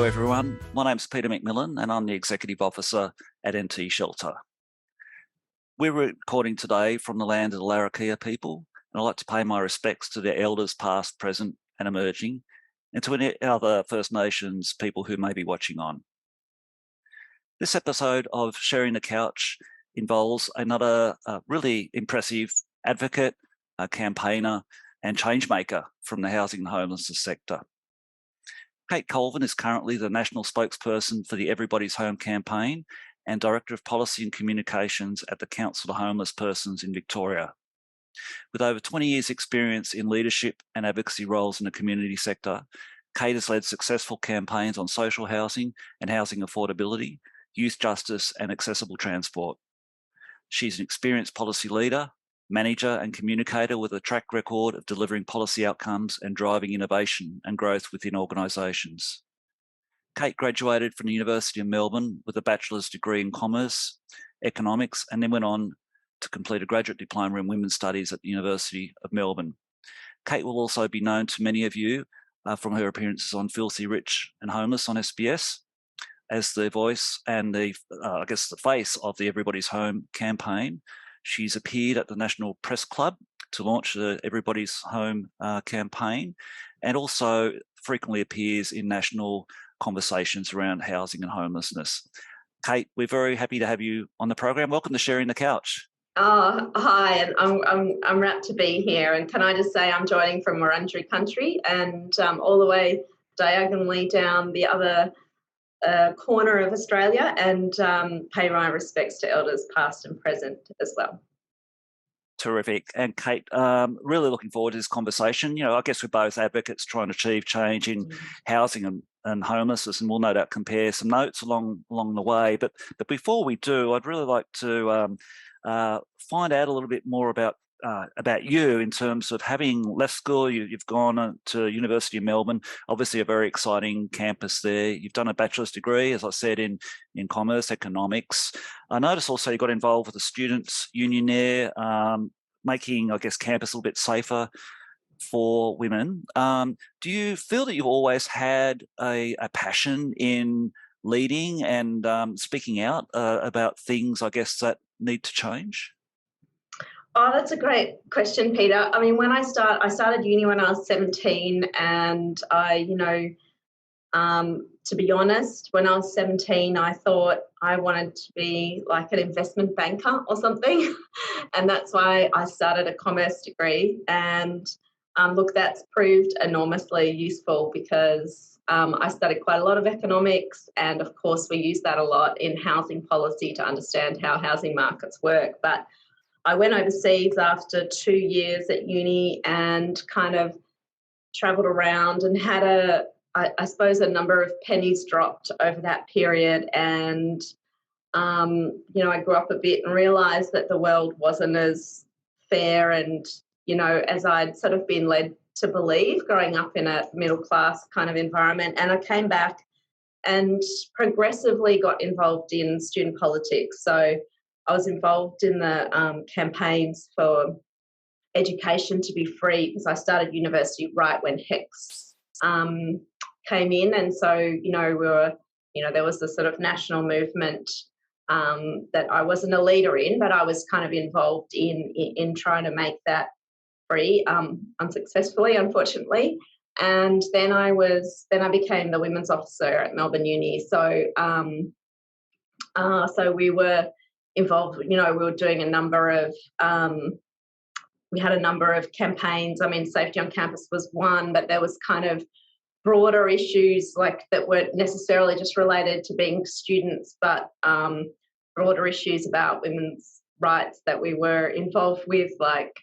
Hello everyone, my name's Peter McMillan and I'm the Executive Officer at NT Shelter. We're recording today from the land of the Larrakia people, and I'd like to pay my respects to their elders past, present and emerging, and to any other First Nations people who may be watching on. This episode of Sharing the Couch involves another really impressive advocate, campaigner and change maker from the housing and homelessness sector. Kate Colvin is currently the National Spokesperson for the Everybody's Home campaign and Director of Policy and Communications at the Council of Homeless Persons in Victoria. With over 20 years' experience in leadership and advocacy roles in the community sector, Kate has led successful campaigns on social housing and housing affordability, youth justice and accessible transport. She's an experienced policy leader, manager and communicator with a track record of delivering policy outcomes and driving innovation and growth within organisations. Kate graduated from the University of Melbourne with a bachelor's degree in commerce, economics, and then went on to complete a graduate diploma in women's studies at the University of Melbourne. Kate will also be known to many of you from her appearances on Filthy Rich and Homeless on SBS as the voice and the face of the Everybody's Home campaign. She's appeared at the National Press Club to launch the Everybody's Home campaign, and also frequently appears in national conversations around housing and homelessness. Kate, we're very happy to have you on the program. Welcome to Sharing the Couch. Oh, hi, and I'm rapt to be here. And can I just say I'm joining from Wurundjeri country and all the way diagonally down the other corner of Australia, and pay my respects to elders past and present as well. Terrific. And Kate, really looking forward to this conversation. I guess we're both advocates trying to achieve change in housing and homelessness, and we'll no doubt compare some notes along the way. But before we do, I'd really like to find out a little bit more about you in terms of having left school. You've gone to University of Melbourne, obviously a very exciting campus there. You've done a bachelor's degree, as I said, in commerce, economics. I noticed also you got involved with the students' union there, making, I guess, campus a little bit safer for women. Do you feel that you've always had a passion in leading and speaking out about things, I guess, that need to change? Oh, that's a great question, Peter. I mean, I started uni when I was 17, and to be honest, when I was 17, I thought I wanted to be like an investment banker or something, and that's why I started a commerce degree. And look, that's proved enormously useful because I studied quite a lot of economics, and of course we use that a lot in housing policy to understand how housing markets work. But I went overseas after 2 years at uni and kind of travelled around and had I suppose a number of pennies dropped over that period. And, I grew up a bit and realised that the world wasn't as fair and, as I'd sort of been led to believe growing up in a middle class kind of environment. And I came back and progressively got involved in student politics. So I was involved in the campaigns for education to be free, because I started university right when HECS came in. And so, there was this sort of national movement that I wasn't a leader in, but I was kind of involved in trying to make that free, unsuccessfully, unfortunately. And then I became the women's officer at Melbourne Uni. So, so we were involved, we were doing we had a number of campaigns. I mean, safety on campus was one, but there was kind of broader issues like that weren't necessarily just related to being students, but broader issues about women's rights that we were involved with, like,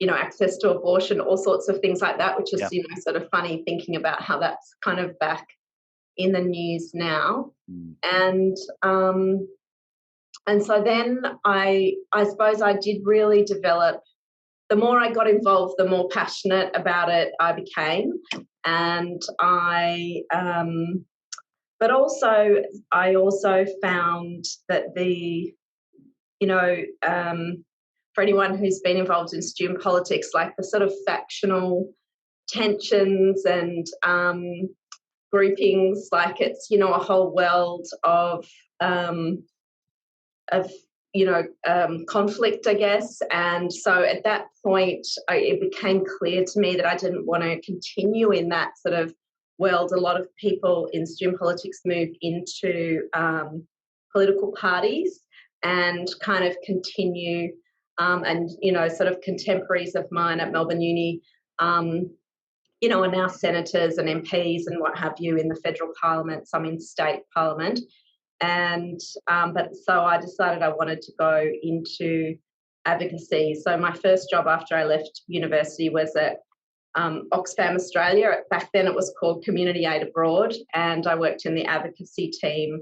access to abortion, all sorts of things like that, which is, sort of funny thinking about how that's kind of back in the news now. And so then I suppose I did really develop. The more I got involved, the more passionate about it I became. And I also found that for anyone who's been involved in student politics, like the sort of factional tensions and groupings, like it's, you know, a whole world of conflict, I guess. And so at that point, it became clear to me that I didn't want to continue in that sort of world. A lot of people in student politics move into political parties and kind of continue, and, you know, sort of contemporaries of mine at Melbourne Uni, you know, are now senators and MPs and what have you in the federal parliament, some in state parliament. And but so I decided I wanted to go into advocacy. So my first job after I left university was at Oxfam Australia. Back then it was called Community Aid Abroad, and I worked in the advocacy team,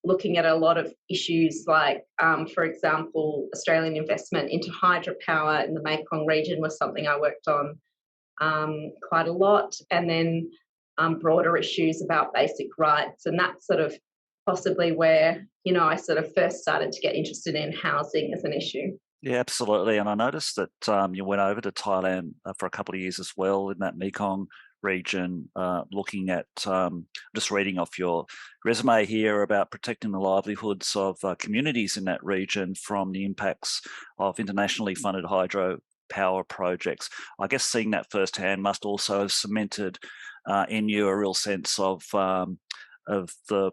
looking at a lot of issues like, for example, Australian investment into hydropower in the Mekong region was something I worked on quite a lot, and then broader issues about basic rights, and that's sort of possibly where, you know, I sort of first started to get interested in housing as an issue. Yeah, absolutely. And I noticed that you went over to Thailand for a couple of years as well in that Mekong region, looking at, just reading off your resume here about protecting the livelihoods of communities in that region from the impacts of internationally funded hydro power projects. I guess seeing that firsthand must also have cemented in you a real sense of the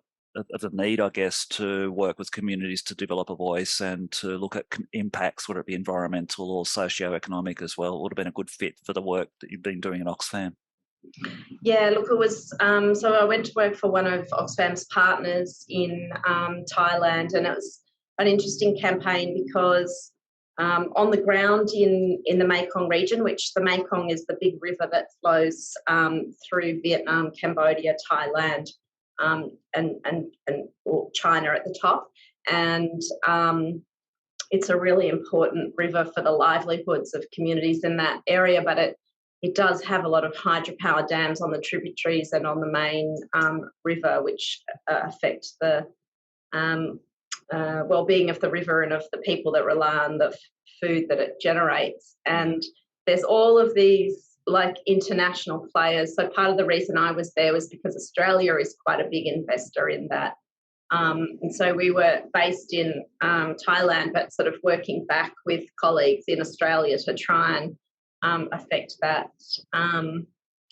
need, I guess, to work with communities to develop a voice and to look at impacts, whether it be environmental or socio-economic as well. It would have been a good fit for the work that you've been doing in Oxfam. Yeah, look, it was, so I went to work for one of Oxfam's partners in Thailand, and it was an interesting campaign because on the ground in the Mekong region, which the Mekong is the big river that flows through Vietnam, Cambodia, Thailand, and China at the top. And it's a really important river for the livelihoods of communities in that area, but it does have a lot of hydropower dams on the tributaries and on the main river, which affect the well-being of the river and of the people that rely on the food that it generates. And there's all of these like international players. So part of the reason I was there was because Australia is quite a big investor in that. And so we were based in Thailand, but sort of working back with colleagues in Australia to try and affect that.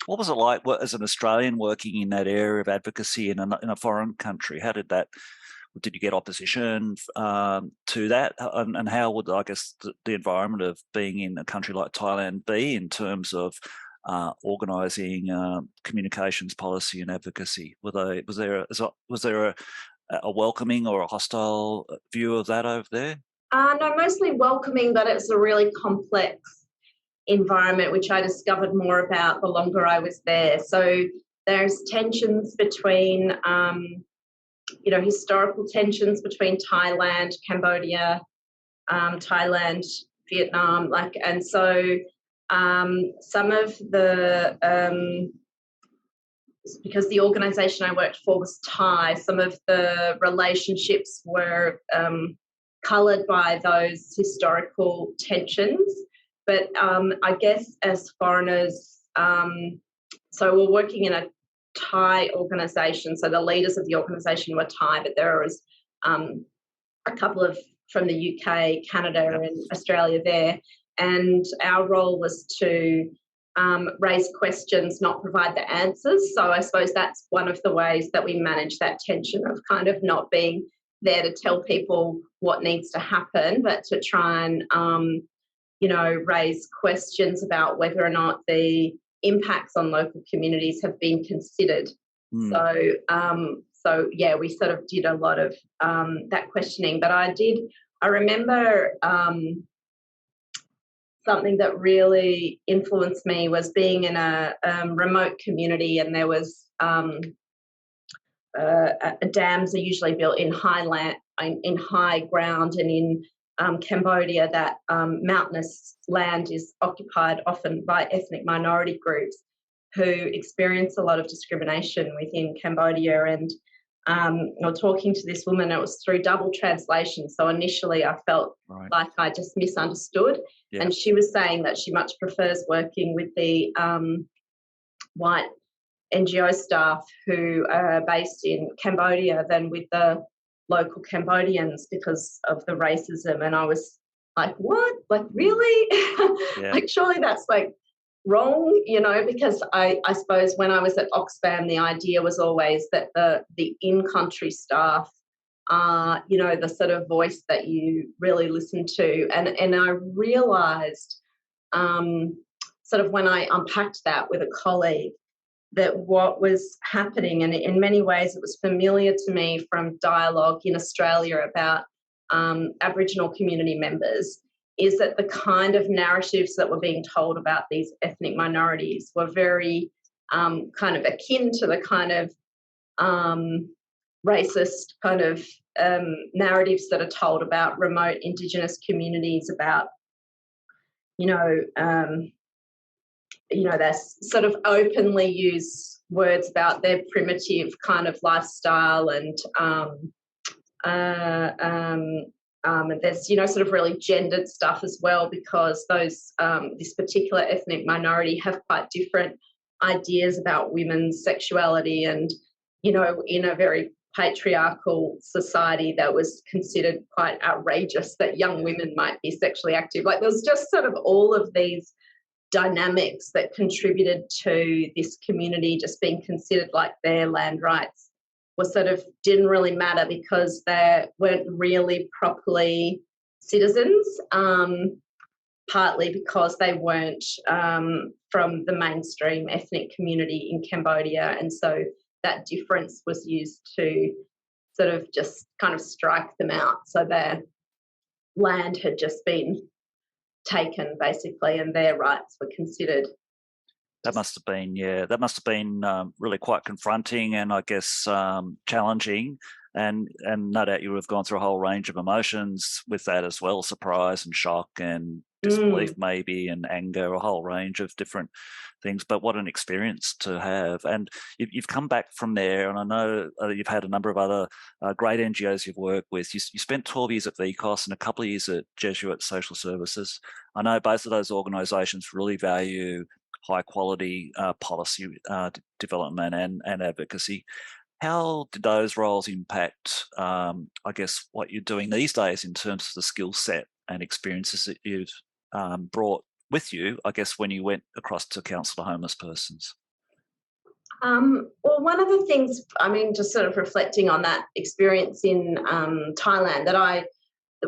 What was it like as an Australian working in that area of advocacy in a foreign country? How did you get opposition to that? And how would, I guess, the environment of being in a country like Thailand be in terms of organising communications policy and advocacy? Was there a welcoming or a hostile view of that over there? No, mostly welcoming, but it's a really complex environment, which I discovered more about the longer I was there. So there's tensions between, historical tensions between Thailand, Cambodia, Thailand, Vietnam, and so some of the because the organisation I worked for was Thai, some of the relationships were coloured by those historical tensions. But I guess as foreigners, so we're working in a Thai organisation, so the leaders of the organisation were Thai, but there was a couple of from the UK, Canada and Australia there, and our role was to raise questions, not provide the answers. So I suppose that's one of the ways that we manage that tension of kind of not being there to tell people what needs to happen, but to try and raise questions about whether or not the impacts on local communities have been considered. So we sort of did a lot of that questioning. But I remember something that really influenced me was being in a remote community, and there was dams are usually built in high ground, and in Cambodia, that mountainous land is occupied often by ethnic minority groups who experience a lot of discrimination within Cambodia. And I was talking to this woman, it was through double translation. So initially I felt like I just misunderstood. Yeah. And she was saying that she much prefers working with the white NGO staff who are based in Cambodia than with the local Cambodians because of the racism. And I was like, what? Like, really? Yeah. Like, surely that's like wrong, because I suppose when I was at Oxfam, the idea was always that the in-country staff are, the sort of voice that you really listen to. And I realised sort of when I unpacked that with a colleague, that what was happening, and in many ways it was familiar to me from dialogue in Australia about Aboriginal community members, is that the kind of narratives that were being told about these ethnic minorities were very kind of akin to the kind of racist kind of narratives that are told about remote Indigenous communities, about, they sort of openly use words about their primitive kind of lifestyle, and there's, sort of really gendered stuff as well, because those this particular ethnic minority have quite different ideas about women's sexuality, and, in a very patriarchal society that was considered quite outrageous that young women might be sexually active. Like, there was just sort of all of these dynamics that contributed to this community just being considered like their land rights was sort of didn't really matter because they weren't really properly citizens, partly because they weren't from the mainstream ethnic community in Cambodia. And so that difference was used to sort of just kind of strike them out. So their land had just been taken, basically, and their rights were considered. That must have been really quite confronting, and I guess challenging, and no doubt you would have gone through a whole range of emotions with that as well: surprise and shock and disbelief, maybe, and anger, a whole range of different things. But what an experience to have! And you've come back from there, and I know you've had a number of other great NGOs you've worked with. You spent 12 years at VCOS and a couple of years at Jesuit Social Services. I know both of those organisations really value high quality policy development and advocacy. How did those roles impact, I guess, what you're doing these days in terms of the skill set and experiences that you've brought with you, I guess, when you went across to counsel to homeless persons? Well, one of the things, just sort of reflecting on that experience in Thailand,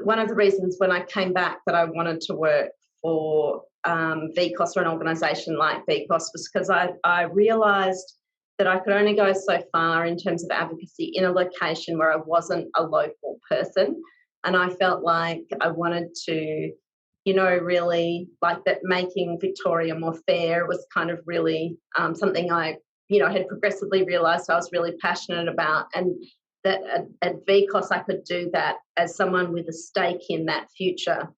one of the reasons when I came back that I wanted to work for VCOS or an organisation like VCOS was because I realised that I could only go so far in terms of advocacy in a location where I wasn't a local person. And I felt like I wanted to, really, like, that making Victoria more fair was kind of really something I, had progressively realised I was really passionate about, and that at VCOS I could do that as someone with a stake in that future.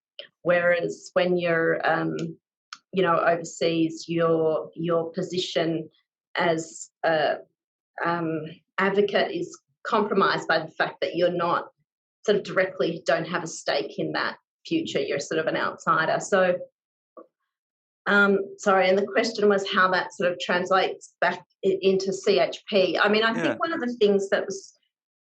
Whereas when you're, overseas, your position as a advocate is compromised by the fact that you're not sort of don't have a stake in that future. You're sort of an outsider. So, sorry, and the question was how that sort of translates back into CHP. I think one of the things that was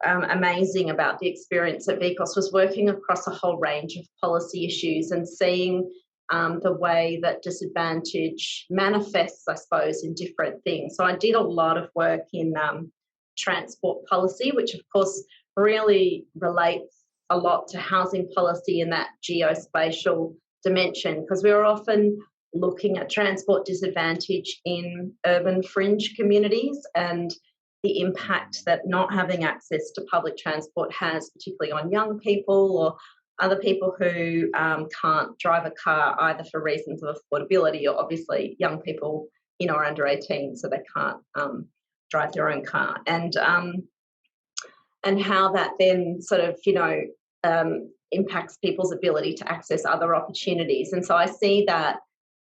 amazing about the experience at VCOS was working across a whole range of policy issues and seeing the way that disadvantage manifests, I suppose, in different things. So I did a lot of work in transport policy, which of course really relates a lot to housing policy in that geospatial dimension, because we were often looking at transport disadvantage in urban fringe communities and the impact that not having access to public transport has, particularly on young people or other people who can't drive a car either for reasons of affordability, or obviously young people, are under 18, so they can't drive their own car, and how that then sort of, impacts people's ability to access other opportunities. And so I see that,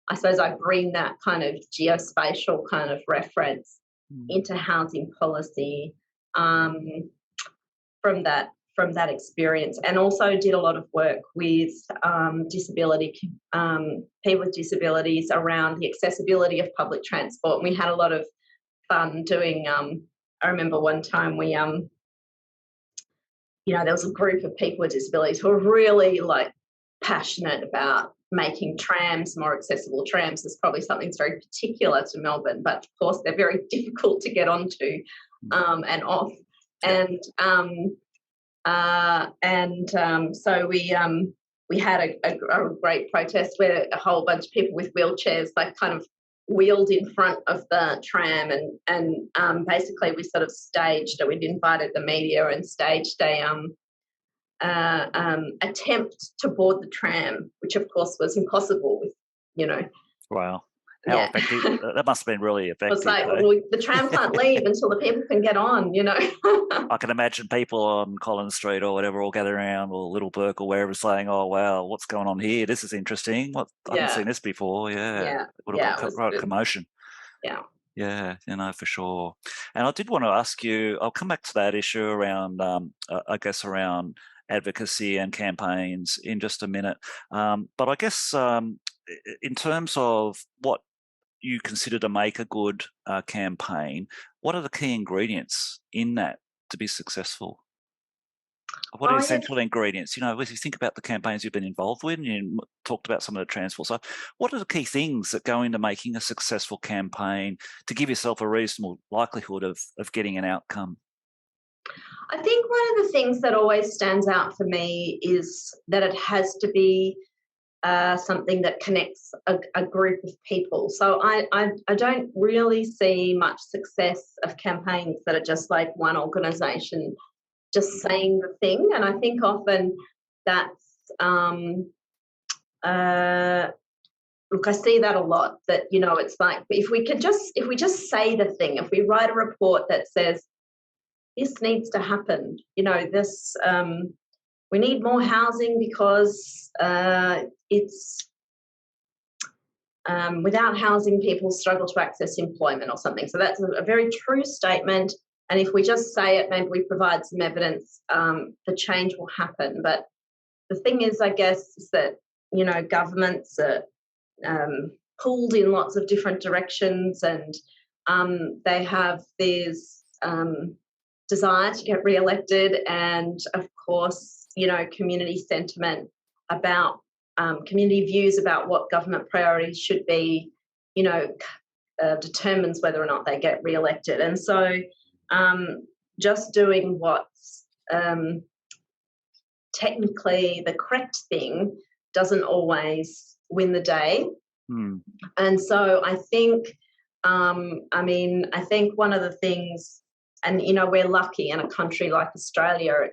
I suppose I bring that kind of geospatial kind of reference into housing policy from that experience, and also did a lot of work with people with disabilities around the accessibility of public transport. And we had a lot of fun doing. I remember one time we there was a group of people with disabilities who were really like passionate about making trams more accessible. Trams is probably something that's very particular to Melbourne, but of course they're very difficult to get onto and off. Yeah. So we had a great protest where a whole bunch of people with wheelchairs like kind of wheeled in front of the tram, and basically we sort of staged it. We'd invited the media and staged a attempt to board the tram, which of course was impossible with, Wow. How yeah. effective. That must have been really It was effective. like, well, the tram can't leave until the people can get on, I can imagine people on Collins Street or whatever all gathering around, or Little Burke or wherever, saying, "Oh wow, what's going on here? This is interesting. What I haven't Yeah, seen this before." Yeah, yeah, it would yeah. have It got was right good. commotion. Yeah. Yeah, for sure. And I did want to ask you. I'll come back to that issue around, I guess, around advocacy and campaigns in just a minute. But I guess in terms of what you consider to make a good campaign, what are the key ingredients in that to be successful? What are Oh, the yes. essential ingredients? As you think about the campaigns you've been involved with, and you talked about some of the transport stuff, what are the key things that go into making a successful campaign to give yourself a reasonable likelihood of getting an outcome? I think one of the things that always stands out for me is that it has to be something that connects a group of people. So I don't really see much success of campaigns that are just like one organisation just saying the thing, and I think often that's look, I see that a lot. That it's like if we just say the thing, if we write a report that says this needs to happen, this we need more housing because it's without housing, people struggle to access employment or something. So that's a very true statement. And if we just say it, maybe we provide some evidence, the change will happen. But the thing is, I guess, is that, governments are pulled in lots of different directions, and they have this desire to get re-elected, and of course, community sentiment about community views about what government priorities should be, determines whether or not they get re-elected. And so just doing what's technically the correct thing doesn't always win the day. And so I think, I think one of the things, and, we're lucky in a country like Australia,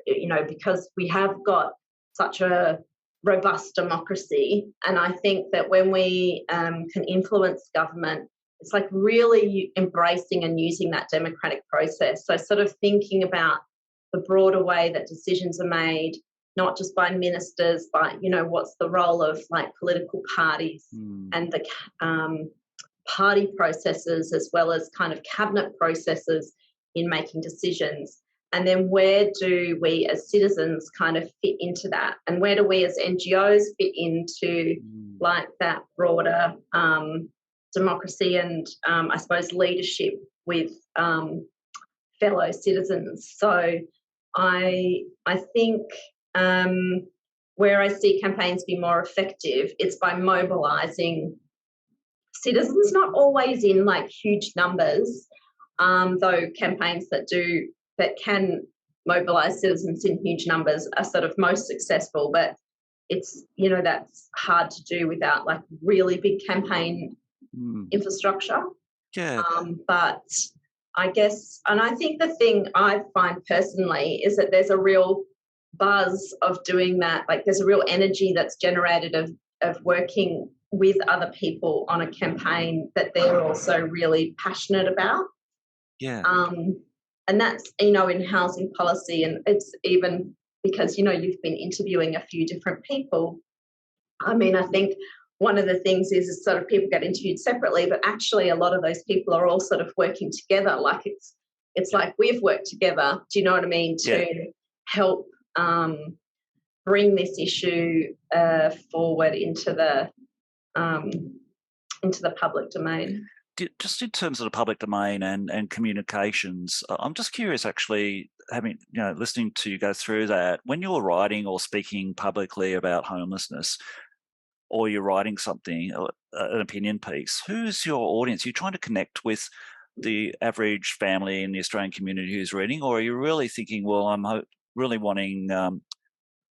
because we have got such a robust democracy. And I think that when we can influence government, it's like really embracing and using that democratic process. So sort of thinking about the broader way that decisions are made, not just by ministers, but, what's the role of like political parties and the party processes, as well as kind of cabinet processes in making decisions. And then where do we as citizens kind of fit into that? And where do we as NGOs fit into like that broader democracy and I suppose leadership with fellow citizens? So I think where I see campaigns be more effective, it's by mobilising citizens, not always in like huge numbers, though campaigns that can mobilise citizens in huge numbers are sort of most successful, but it's, that's hard to do without like really big campaign infrastructure. Yeah. But I guess, and I think the thing I find personally is that there's a real buzz of doing that. Like there's a real energy that's generated of working with other people on a campaign that they're also really passionate about. Yeah. And that's, in housing policy, and it's even because, you've been interviewing a few different people. I mean, I think one of the things is sort of people get interviewed separately, but actually a lot of those people are all sort of working together. Like it's like we've worked together, do you know what I mean, to help bring this issue forward into the public domain. Just in terms of the public domain and communications, I'm just curious, actually, having listening to you go through that. When you're writing or speaking publicly about homelessness, or you're writing something, an opinion piece, who's your audience? Are you trying to connect with the average family in the Australian community who's reading, or are you really thinking, well, I'm really wanting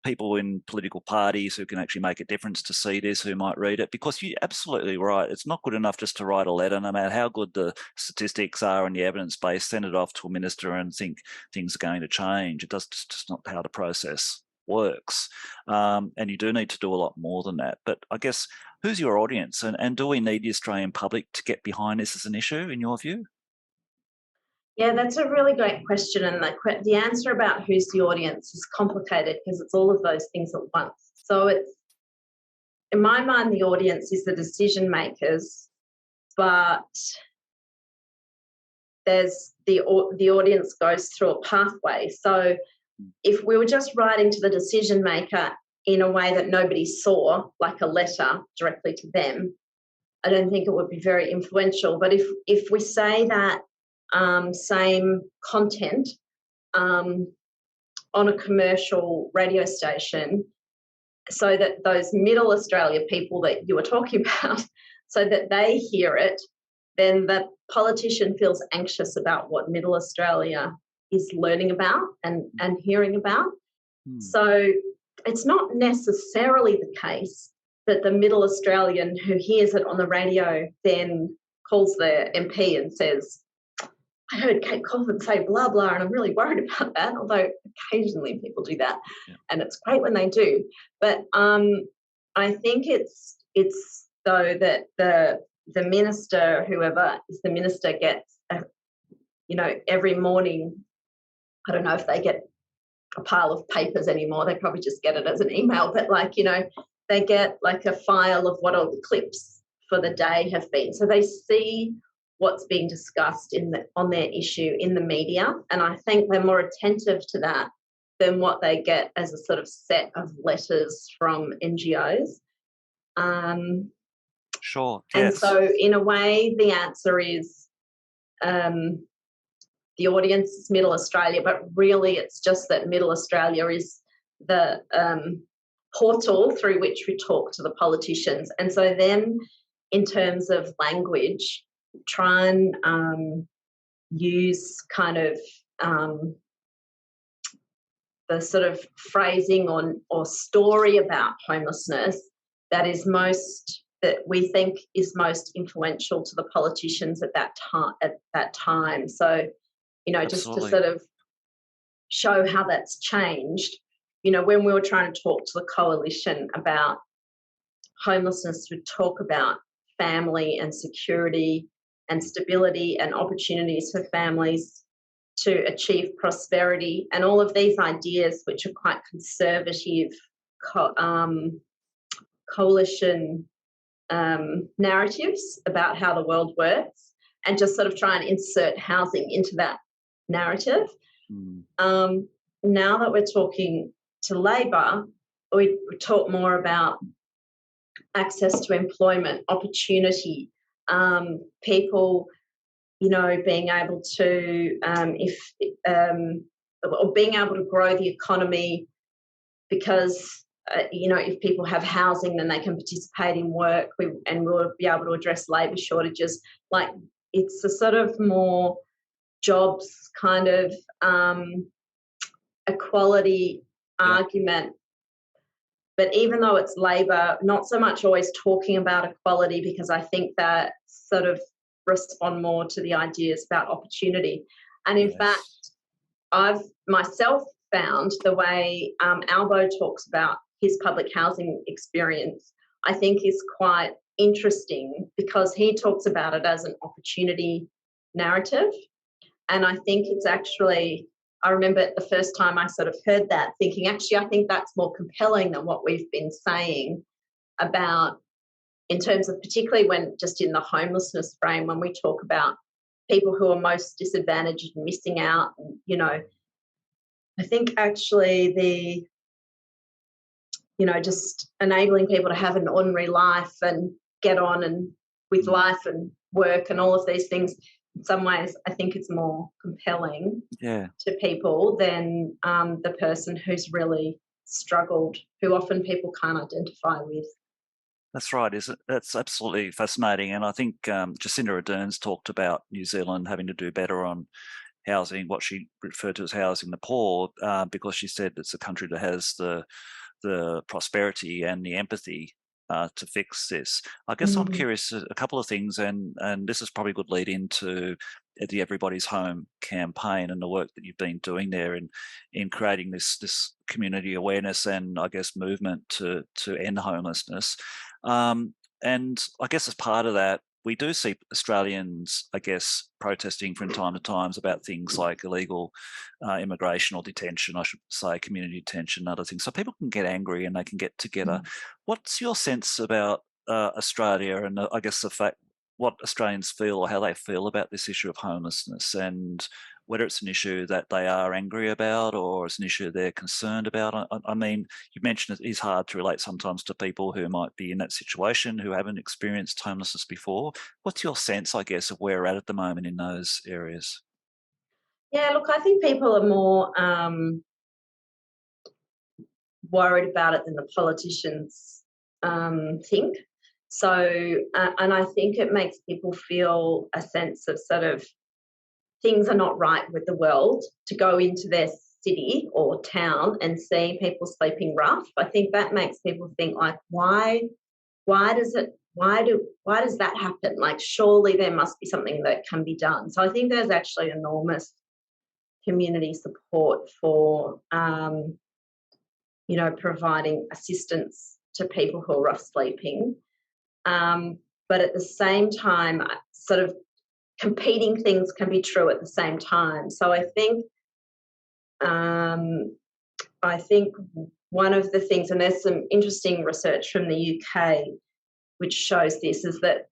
people in political parties who can actually make a difference to see this, who might read it? Because you're absolutely right. It's not good enough just to write a letter, no matter how good the statistics are and the evidence base, send it off to a minister and think things are going to change. It does just not how the process works. And you do need to do a lot more than that. But I guess, who's your audience? And do we need the Australian public to get behind this as an issue, in your view? Yeah, that's a really great question, and the answer about who's the audience is complicated because it's all of those things at once. So it's, in my mind, the audience is the decision makers, but there's the audience goes through a pathway. So if we were just writing to the decision maker in a way that nobody saw, like a letter directly to them, I don't think it would be very influential. But if we say that same content on a commercial radio station, so that those middle Australia people that you were talking about, so that they hear it, then the politician feels anxious about what middle Australia is learning about and hearing about. So it's not necessarily the case that the middle Australian who hears it on the radio then calls their MP and says, I heard Kate Colvin say blah, blah, and I'm really worried about that, although occasionally people do that, and it's great when they do. But I think it's though that the minister, whoever is the minister, gets, every morning, I don't know if they get a pile of papers anymore, they probably just get it as an email, but they get like a file of what all the clips for the day have been. So they see what's being discussed on their issue in the media, and I think they're more attentive to that than what they get as a sort of set of letters from NGOs. Sure. And Yes. so in a way the answer is the audience is middle Australia, but really it's just that middle Australia is the portal through which we talk to the politicians. And so then in terms of language, try and use kind of the sort of phrasing or story about homelessness that we think is most influential to the politicians at that time. So, just to Absolutely. sort of show how that's changed. When we were trying to talk to the coalition about homelessness, we talk about family and security and stability and opportunities for families to achieve prosperity, and all of these ideas, which are quite conservative coalition narratives about how the world works, and just sort of try and insert housing into that narrative. Now that we're talking to Labor, we talk more about access to employment, opportunity, people, being able to, or being able to grow the economy because, if people have housing, then they can participate in work, and we'll be able to address labour shortages. Like, it's a sort of more jobs kind of equality argument. But even though it's Labor, not so much always talking about equality, because I think that sort of respond more to the ideas about opportunity. And in fact, I've myself found the way Albo talks about his public housing experience, I think is quite interesting, because he talks about it as an opportunity narrative. And I think it's actually, I remember the first time I sort of heard that, thinking, actually, I think that's more compelling than what we've been saying about, in terms of particularly when just in the homelessness frame, when we talk about people who are most disadvantaged and missing out, I think actually just enabling people to have an ordinary life and get on and with life and work and all of these things, in some ways, I think it's more compelling Yeah. to people than the person who's really struggled, who often people can't identify with. That's right. Is it? That's absolutely fascinating. And I think Jacinda Ardern's talked about New Zealand having to do better on housing, what she referred to as housing the poor, because she said it's a country that has the prosperity and the empathy to fix this. I guess I'm Mm, curious a couple of things, and this is probably a good lead into the Everybody's Home campaign and the work that you've been doing there in creating this community awareness and I guess movement to end homelessness. And I guess as part of that, we do see Australians, I guess, protesting from time to time about things like illegal immigration or detention, I should say, community detention, and other things. So people can get angry and they can get together. mm. What's your sense about Australia and I guess the fact what Australians feel or how they feel about this issue of homelessness and whether it's an issue that they are angry about or it's an issue they're concerned about? I mean, you mentioned it is hard to relate sometimes to people who might be in that situation who haven't experienced homelessness before. What's your sense, I guess, of where we're at the moment in those areas? Yeah, look, I think people are more worried about it than the politicians think. So, and I think it makes people feel a sense of sort of things are not right with the world to go into their city or town and see people sleeping rough. I think that makes people think like, why does it why does that happen? Like surely there must be something that can be done. So I think there's actually enormous community support for providing assistance to people who are rough sleeping. But at the same time, sort of competing things can be true at the same time. So um, I think one of the things, and there's some interesting research from the UK which shows this, is that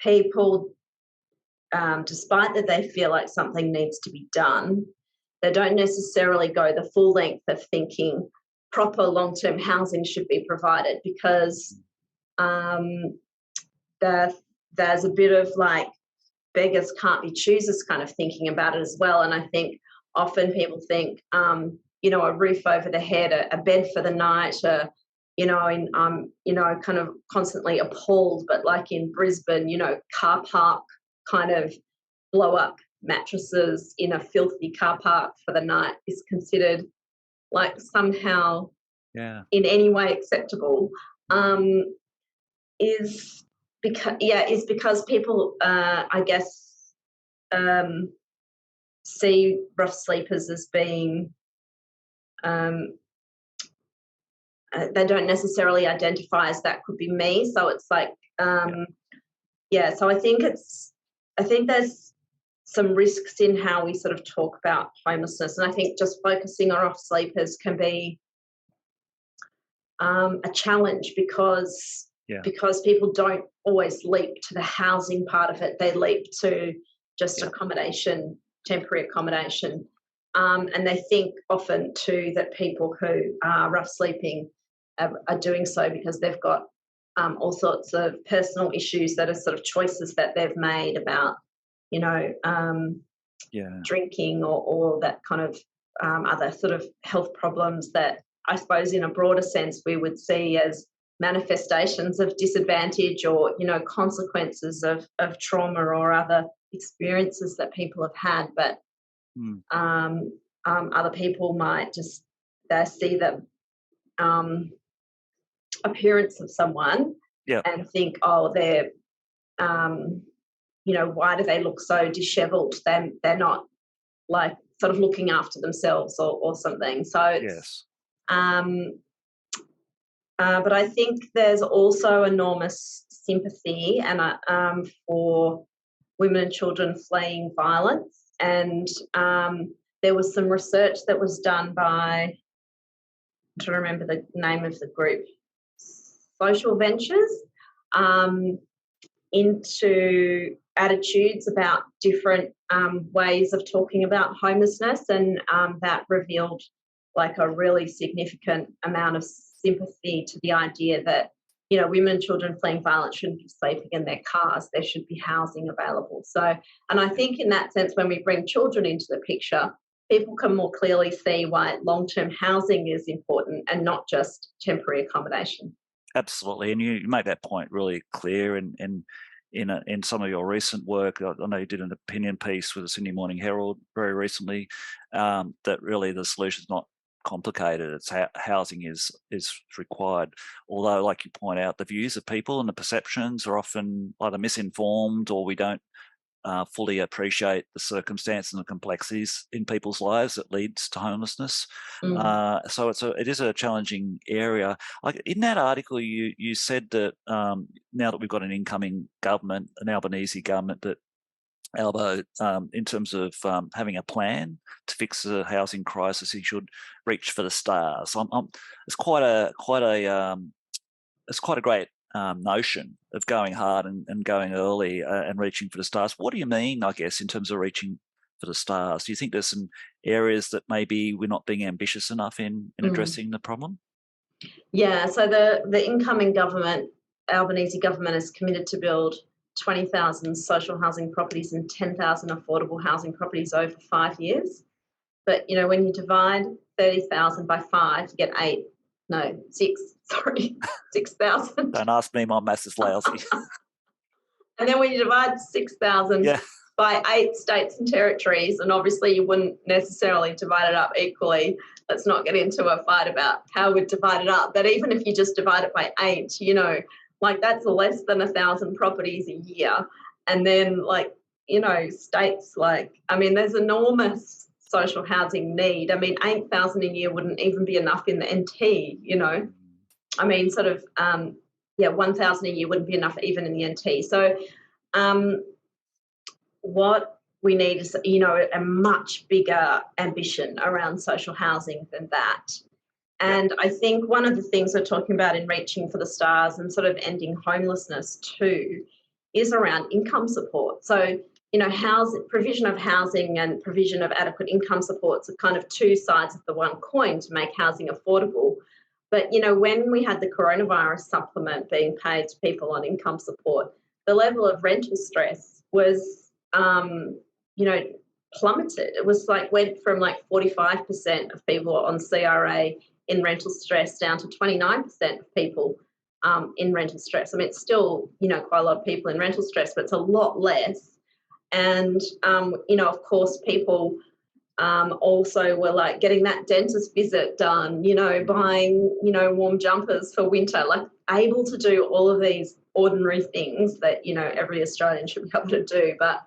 people, despite that they feel like something needs to be done, they don't necessarily go the full length of thinking proper long-term housing should be provided because um, there's a bit of like beggars can't be choosers kind of thinking about it as well. And I think often people think, a roof over the head, a bed for the night, kind of constantly appalled, but like in Brisbane, car park kind of blow up mattresses in a filthy car park for the night is considered like somehow Yeah. in any way acceptable. Is because people, I guess, see rough sleepers as being, they don't necessarily identify as that could be me. So it's like, So I think there's some risks in how we sort of talk about homelessness, and I think just focusing on rough sleepers can be a challenge because people don't always leap to the housing part of it. They leap to just accommodation, temporary accommodation. And they think often too that people who are rough sleeping are doing so because they've got all sorts of personal issues that are sort of choices that they've made about, drinking or that kind of other sort of health problems that I suppose in a broader sense we would see as manifestations of disadvantage or, consequences of trauma or other experiences that people have had. But other people might just they see the appearance of someone and think, oh, they're, why do they look so dishevelled? They're not like sort of looking after themselves or something. So it's, but I think there's also enormous sympathy and for women and children fleeing violence. And there was some research that was done by, I'm trying to remember the name of the group, Social Ventures, into attitudes about different ways of talking about homelessness, and that revealed like a really significant amount of sympathy to the idea that women, children fleeing violence shouldn't be sleeping in their cars. There should be housing available. So, and I think in that sense, when we bring children into the picture, people can more clearly see why long-term housing is important and not just temporary accommodation. Absolutely, and you make that point really clear. And in some of your recent work, I know you did an opinion piece with the Sydney Morning Herald very recently, that really the solution is not complicated. It's housing is required. Although, like you point out, the views of people and the perceptions are often either misinformed, or we don't fully appreciate the circumstances and the complexities in people's lives that leads to homelessness. Mm. So it is a challenging area. Like in that article, you said that now that we've got an incoming government, an Albanese government, that Albo, in terms of having a plan to fix the housing crisis, he should reach for the stars. It's quite a great notion of going hard and going early, and reaching for the stars. What do you mean, I guess, in terms of reaching for the stars? Do you think there's some areas that maybe we're not being ambitious enough in Mm. addressing the problem? Yeah, so the incoming government, Albanese government, is committed to build 20,000 social housing properties and 10,000 affordable housing properties over 5 years. But when you divide 30,000 by 5, you get 8, no, 6, sorry, 6,000. Don't ask me, my maths is lousy. And then when you divide 6,000 Yeah. by 8 states and territories, and obviously you wouldn't necessarily divide it up equally. Let's not get into a fight about how we'd divide it up. But even if you just divide it by 8, that's less than 1,000 properties a year. And then, states there's enormous social housing need. 8,000 a year wouldn't even be enough in the NT. 1,000 a year wouldn't be enough even in the NT. So, what we need is, a much bigger ambition around social housing than that. And I think one of the things we're talking about in reaching for the stars and sort of ending homelessness too is around income support. So, provision of housing and provision of adequate income supports are kind of two sides of the one coin to make housing affordable. But, when we had the coronavirus supplement being paid to people on income support, the level of rental stress was, plummeted. It was went from 45% of people on CRA in rental stress down to 29% of people in rental stress. It's still, quite a lot of people in rental stress, but it's a lot less. And, of course, people also were getting that dentist visit done, buying, warm jumpers for winter, able to do all of these ordinary things that, every Australian should be able to do, but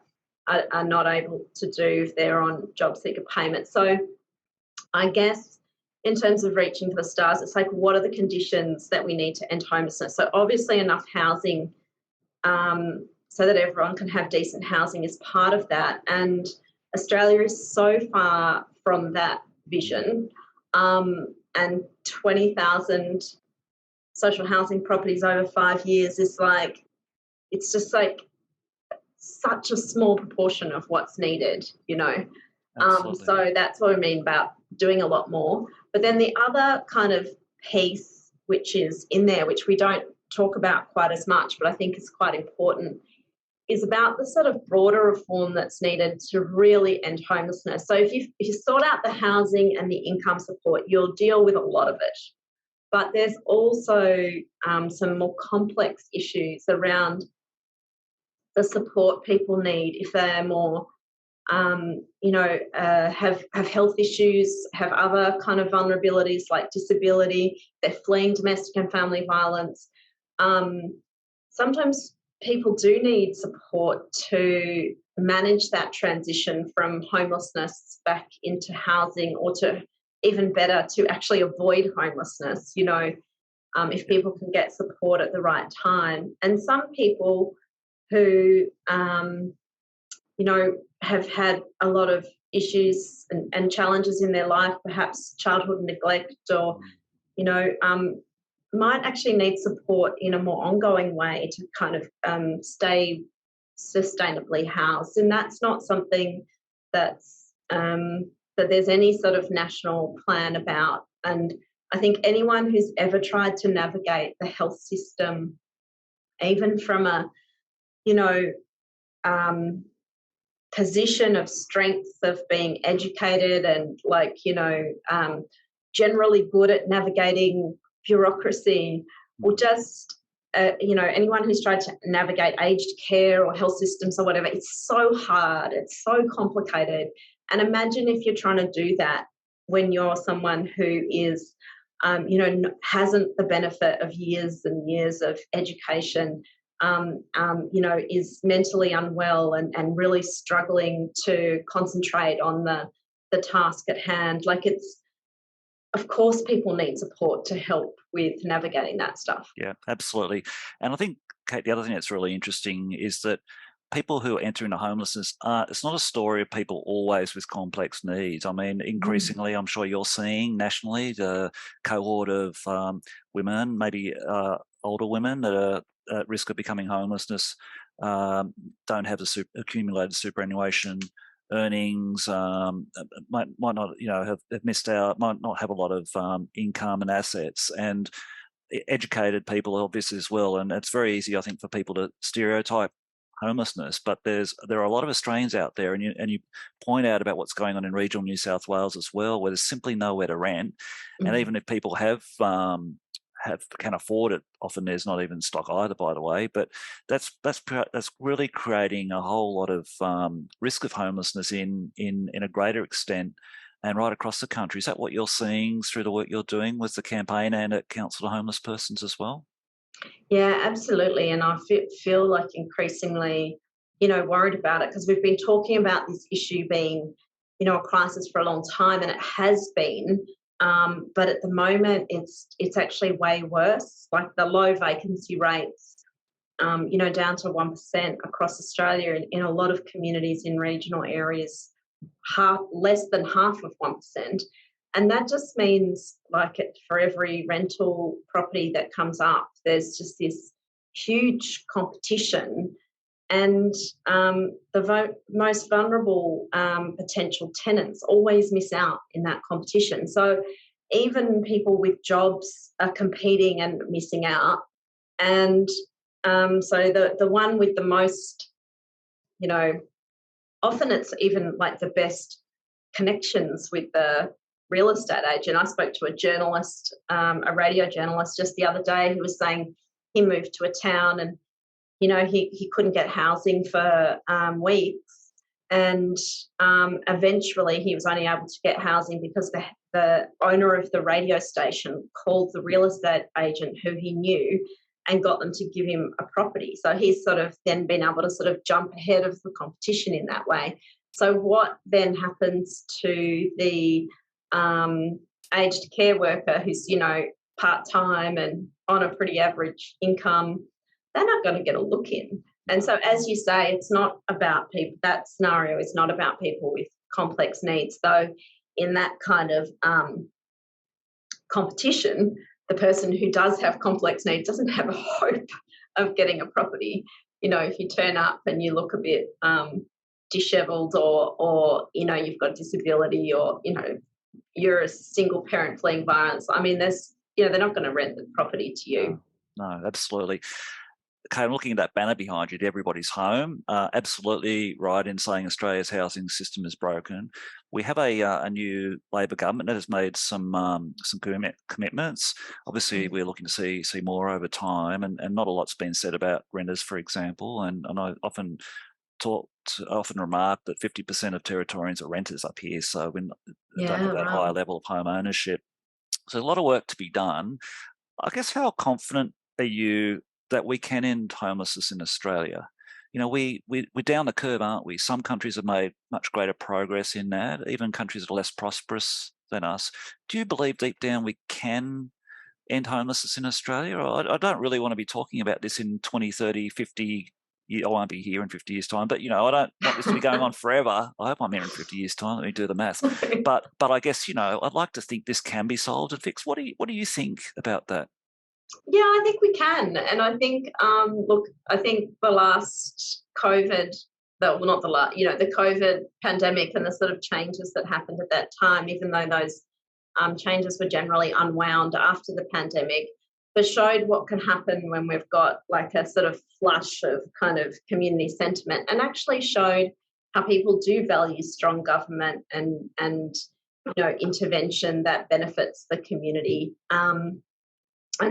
are not able to do if they're on job seeker payments. So I guess in terms of reaching for the stars, it's what are the conditions that we need to end homelessness? So obviously enough housing so that everyone can have decent housing is part of that. And Australia is so far from that vision, and 20,000 social housing properties over 5 years is it's just such a small proportion of what's needed, So that's what I mean about doing a lot more. But then the other kind of piece which is in there, which we don't talk about quite as much, but I think is quite important, is about the sort of broader reform that's needed to really end homelessness. So if you sort out the housing and the income support, you'll deal with a lot of it. But there's also some more complex issues around the support people need if they're more, have health issues, have other kind of vulnerabilities like disability, they're fleeing domestic and family violence. Sometimes people do need support to manage that transition from homelessness back into housing, or to even better, to actually avoid homelessness, if people can get support at the right time. And some people who, have had a lot of issues and challenges in their life, perhaps childhood neglect, or, might actually need support in a more ongoing way to kind of stay sustainably housed. And that's not something that's that there's any sort of national plan about. And I think anyone who's ever tried to navigate the health system, even from a, you know, um, position of strength of being educated and generally good at navigating bureaucracy, or just anyone who's tried to navigate aged care or health systems or whatever, it's so hard, it's so complicated. And imagine if you're trying to do that when you're someone who is hasn't the benefit of years and years of education, is mentally unwell and really struggling to concentrate on the task at hand. Like, it's, of course, people need support to help with navigating that stuff. Yeah, absolutely. And I think, Kate, the other thing that's really interesting is that people who enter into homelessness, it's not a story of people always with complex needs. I mean, increasingly, I'm sure you're seeing nationally the cohort of women, maybe older women that are at risk of becoming homelessness, don't have the accumulated superannuation earnings, might not, have missed out, might not have a lot of income and assets, and educated people obviously as well. And it's very easy, I think, for people to stereotype homelessness, but there are a lot of Australians out there, and you point out about what's going on in regional New South Wales as well, where there's simply nowhere to rent, and even if people can afford it, often there's not even stock either, by the way. But that's really creating a whole lot of risk of homelessness in a greater extent and right across the country. Is that what you're seeing through the work you're doing with the campaign and at Council to Homeless Persons as well? Yeah, absolutely. And I feel like increasingly, worried about it, because we've been talking about this issue being, a crisis for a long time, and it has been. But at the moment, it's actually way worse. Like, the low vacancy rates, down to 1% across Australia, and in a lot of communities in regional areas, less than half of 1%. And that just means, like, for every rental property that comes up, there's just this huge competition. And the most vulnerable potential tenants always miss out in that competition. So even people with jobs are competing and missing out. And so the one with the most, often it's even like the best connections with the real estate agent. I spoke to a journalist, a radio journalist, just the other day, who was saying he moved to a town and he couldn't get housing for weeks, and eventually he was only able to get housing because the owner of the radio station called the real estate agent who he knew and got them to give him a property. So he's sort of then been able to sort of jump ahead of the competition in that way. So what then happens to the aged care worker who's, part-time and on a pretty average income? They're not going to get a look in. And so, as you say, it's not about people, that scenario is not about people with complex needs, though in that kind of competition, the person who does have complex needs doesn't have a hope of getting a property. If you turn up and you look a bit dishevelled, or you've got a disability, or you're a single parent fleeing violence, I mean, they're not going to rent the property to you. No, absolutely. Okay, I'm looking at that banner behind you, to Everybody's Home. Absolutely right in saying Australia's housing system is broken. We have a new Labor government that has made some commitments. Obviously, we're looking to see more over time, and not a lot's been said about renters, for example. And I often remark that 50% of Territorians are renters up here, so we don't have that higher level of home ownership. So there's a lot of work to be done. I guess, how confident are you that we can end homelessness in Australia? We're down the curve, aren't we? Some countries have made much greater progress in that, even countries that are less prosperous than us. Do you believe deep down we can end homelessness in Australia? I don't really want to be talking about this in 20, 30, 50 years. I won't be here in 50 years' time, but, I don't want this to be going on forever. I hope I'm here in 50 years' time. Let me do the maths. But I guess, I'd like to think this can be solved and fixed. What do you think about that? Yeah, I think we can. And I think, I think the last COVID, the COVID pandemic and the sort of changes that happened at that time, even though those changes were generally unwound after the pandemic, but showed what can happen when we've got like a sort of flush of kind of community sentiment, and actually showed how people do value strong government and intervention that benefits the community. And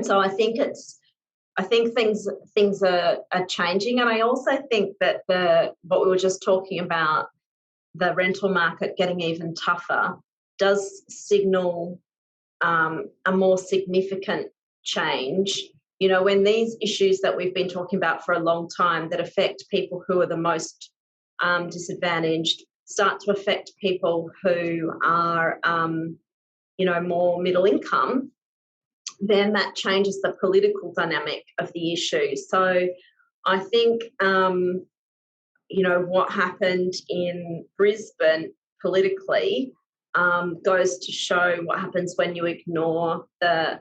so I think things are changing, and I also think that what we were just talking about, the rental market getting even tougher, does signal a more significant change. When these issues that we've been talking about for a long time that affect people who are the most disadvantaged start to affect people who are, more middle income, then that changes the political dynamic of the issue. So I think, what happened in Brisbane politically goes to show what happens when you ignore the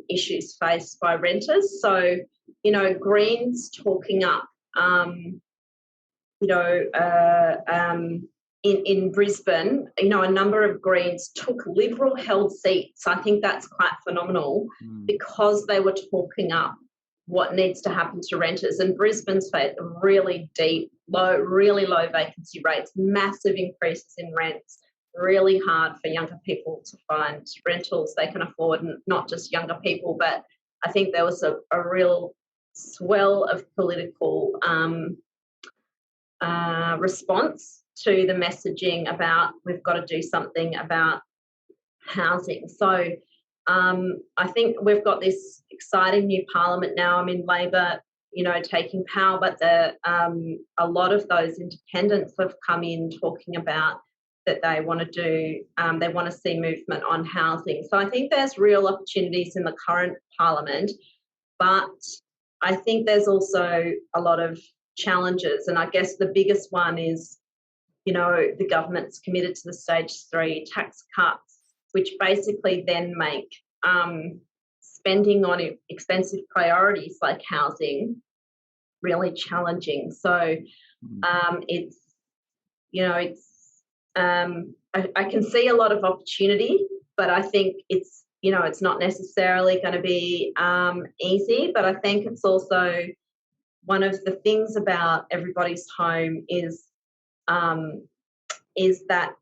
issues faced by renters. So, Greens talking up, in Brisbane, a number of Greens took Liberal-held seats. I think that's quite phenomenal because they were talking up what needs to happen to renters. And Brisbane's faced really really low vacancy rates, massive increases in rents, really hard for younger people to find rentals they can afford, and not just younger people, but I think there was a real swell of political response to the messaging about we've got to do something about housing. So I think we've got this exciting new parliament now. I mean, Labor, taking power, but a lot of those independents have come in talking about that they want to see movement on housing. So I think there's real opportunities in the current parliament, but I think there's also a lot of challenges, and I guess the biggest one is, the government's committed to the stage 3 tax cuts, which basically then make spending on expensive priorities like housing really challenging. So I can see a lot of opportunity, but I think it's not necessarily going to be easy. But I think it's also one of the things about Everybody's Home is that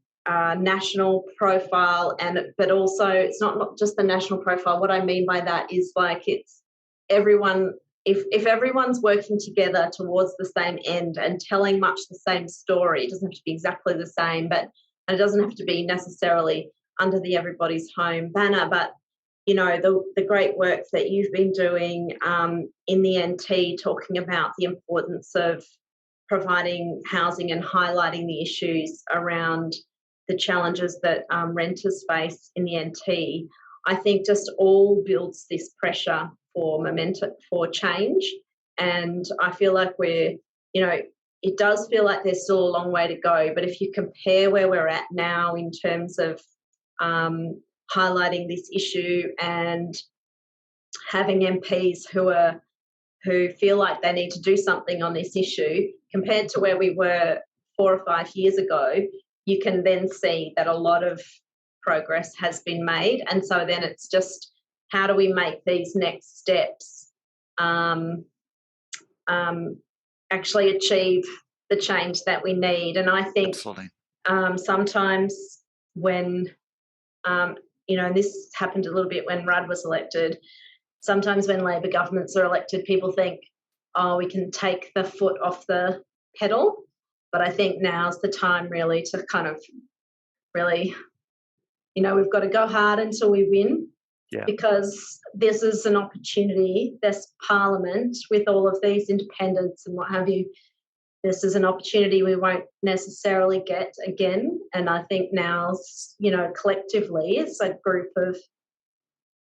national profile, but also it's not just the national profile. What I mean by that is like it's everyone. If everyone's working together towards the same end and telling much the same story, it doesn't have to be exactly the same, but it doesn't have to be necessarily under the Everybody's Home banner. But the great work that you've been doing in the NT, talking about the importance of providing housing and highlighting the issues around the challenges that renters face in the NT, I think just all builds this pressure for momentum, for change. And I feel like it does feel like there's still a long way to go. But if you compare where we're at now in terms of highlighting this issue and having MPs who feel like they need to do something on this issue compared to where we were 4 or 5 years ago, you can then see that a lot of progress has been made. And so then it's just, how do we make these next steps actually achieve the change that we need? And I think sometimes when, and this happened a little bit when Rudd was elected, sometimes when Labor governments are elected, people think, oh, we can take the foot off the pedal. But I think now's the time really to kind of really, we've got to go hard until we win. Yeah. Because this is an opportunity, this parliament with all of these independents and what have you, this is an opportunity we won't necessarily get again. And I think now, collectively, it's a group of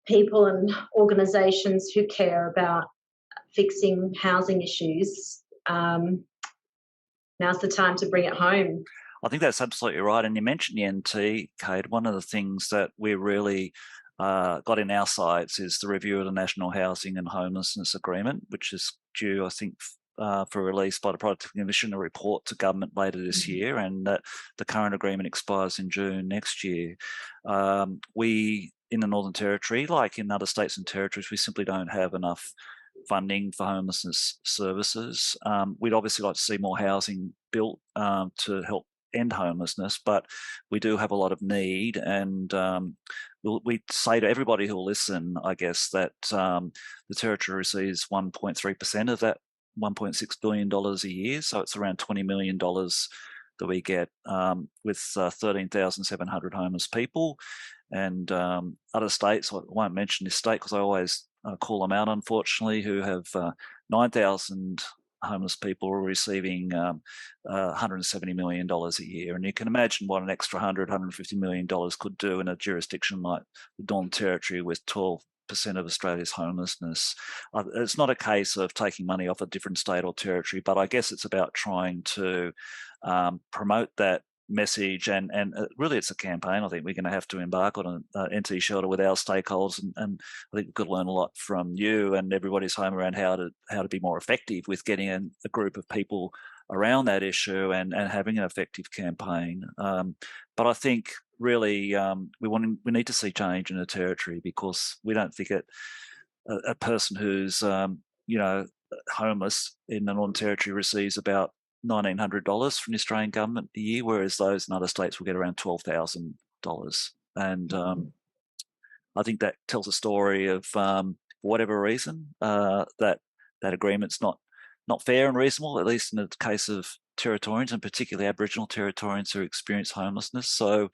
people and organisations who care about fixing housing issues. Now's the time to bring it home. I think that's absolutely right. And you mentioned the NT, Kate. One of the things that we really got in our sights is the review of the National Housing and Homelessness Agreement, which is due, I think, for release by the Productivity Commission, a report to government later this year, and that the current agreement expires in June next year. We in the Northern Territory, like in other states and territories, we simply don't have enough funding for homelessness services. We'd obviously like to see more housing built to help end homelessness, but we do have a lot of need, and we say to everybody who will listen, I guess, that the Territory receives 1.3% of that $1.6 billion a year, so it's around $20 million that we get, with 13,700 homeless people. And other states, I won't mention this state because I always call them out, unfortunately, who have 9,000 homeless people are receiving $170 million a year. And you can imagine what an extra $150 million could do in a jurisdiction like the Northern Territory with 12% of Australia's homelessness. It's not a case of taking money off a different state or territory, but I guess it's about trying to promote that message, and really it's a campaign I think we're going to have to embark on NT Shelter with our stakeholders, and I think we've got to learn a lot from you and everybody's home around how to be more effective with getting a group of people around that issue and having an effective campaign. But I think really we need to see change in the Territory, because we don't think a person who's homeless in the Northern Territory receives about $1,900 from the Australian government a year, whereas those in other states will get around $12,000. And I think that tells a story of, for whatever reason, that agreement's not fair and reasonable, at least in the case of Territorians, and particularly Aboriginal Territorians who experience homelessness. So,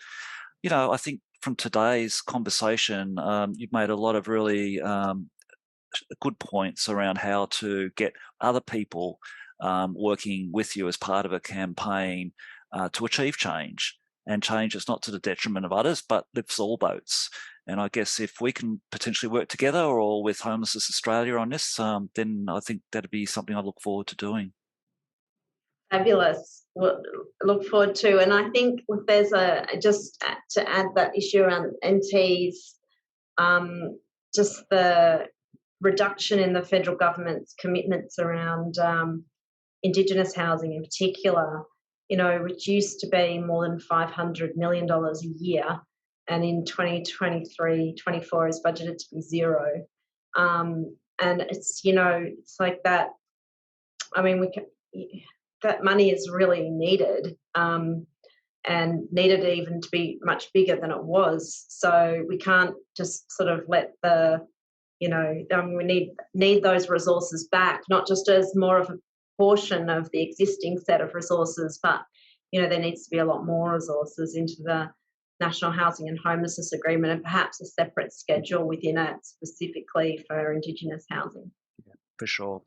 I think from today's conversation, you've made a lot of really good points around how to get other people working with you as part of a campaign to achieve change. And change is not to the detriment of others, but lifts all boats. And I guess if we can potentially work together or with Homelessness Australia on this, then I think that'd be something I look forward to doing. Fabulous. Well, look forward to. And I think if there's just to add that issue around NTs, just the reduction in the federal government's commitments around Indigenous housing in particular, which used to be more than $500 million a year, and in 2023-24 is budgeted to be zero. And it's, it's like that. I mean, that money is really needed, and needed even to be much bigger than it was. So we can't just sort of let we need those resources back, not just as more of a portion of the existing set of resources, but there needs to be a lot more resources into the National Housing and Homelessness Agreement, and perhaps a separate schedule within it specifically for Indigenous housing. Yeah, for sure.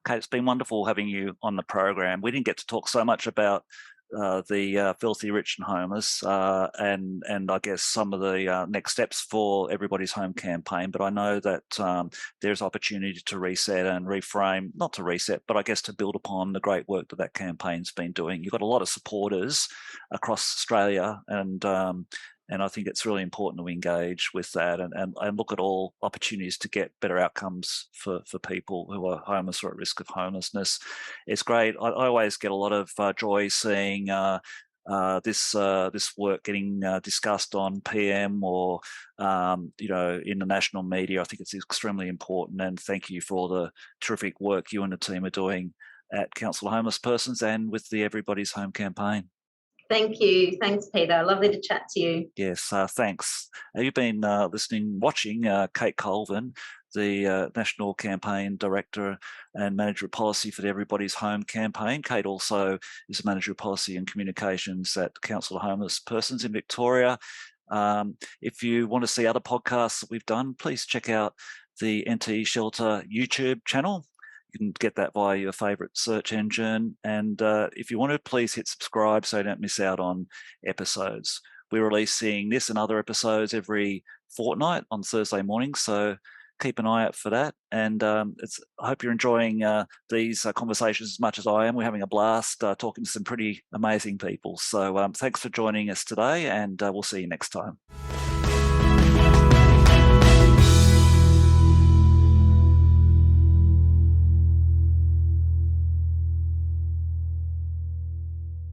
Kate, it's been wonderful having you on the program. We didn't get to talk so much about the filthy rich and homeless, and I guess some of the next steps for Everybody's Home campaign. But I know that there's opportunity to reset and reframe, not to reset, but I guess to build upon the great work that campaign's been doing. You've got a lot of supporters across Australia, and I think it's really important to engage with that and look at all opportunities to get better outcomes for people who are homeless or at risk of homelessness. It's great. I always get a lot of joy seeing this work getting discussed on PM or in the national media. I think it's extremely important, and thank you for the terrific work you and the team are doing at Council of Homeless Persons and with the Everybody's Home campaign. Thank you. Thanks, Peter. Lovely to chat to you. Yes, thanks. You've been watching Kate Colvin, the National Campaign Director and Manager of Policy for the Everybody's Home campaign. Kate also is a Manager of Policy and Communications at Council of Homeless Persons in Victoria. If you want to see other podcasts that we've done, please check out the NT Shelter YouTube channel. You can get that via your favourite search engine. And if you want to, please hit subscribe so you don't miss out on episodes. We're releasing this and other episodes every fortnight on Thursday mornings, so keep an eye out for that. And I hope you're enjoying these conversations as much as I am. We're having a blast talking to some pretty amazing people. So thanks for joining us today, and we'll see you next time.